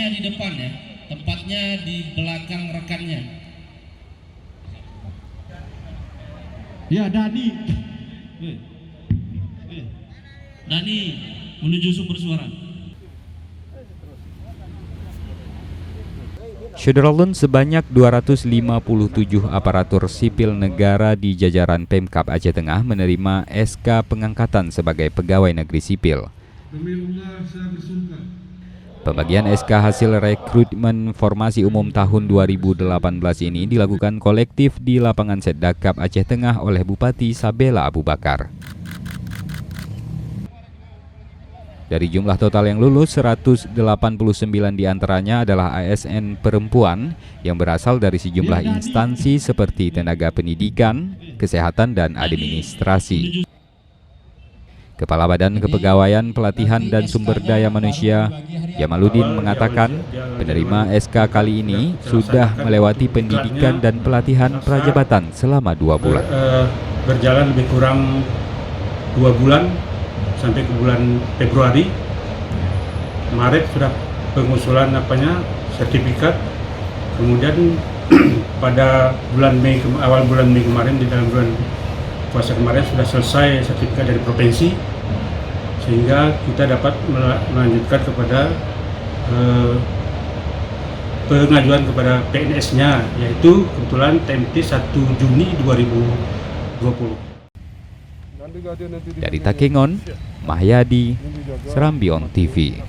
tempatnya di depan ya, tempatnya di belakang rekannya. Ya, Dani. Dani menuju sumber suara. Syederalun sebanyak 257 aparatur sipil negara di jajaran Pemkab Aceh Tengah menerima SK pengangkatan sebagai pegawai negeri sipil. Pembagian SK hasil rekrutmen formasi umum tahun 2018 ini dilakukan kolektif di lapangan Setdakap Aceh Tengah oleh Bupati Sabela Abu Bakar. Dari jumlah total yang lulus, 189 diantaranya adalah ASN perempuan yang berasal dari sejumlah instansi seperti tenaga pendidikan, kesehatan, dan administrasi. Kepala Badan Kepegawaian, Pelatihan, dan Sumber Daya Manusia, Jamaluddin, mengatakan penerima SK kali ini sudah melewati pendidikan dan pelatihan prajabatan selama 2 bulan. Berjalan lebih kurang 2 bulan sampai ke bulan Februari. Maret sudah pengusulan sertifikat. Kemudian pada bulan Mei, awal bulan Mei kemarin, di dalam bulan puasa kemarin sudah selesai sertifikat dari provinsi, sehingga kita dapat melanjutkan kepada pengajuan kepada PNS-nya, yaitu kebetulan TMT 1 Juni 2020. Dari Takengon, Mahyadi, Serambion TV.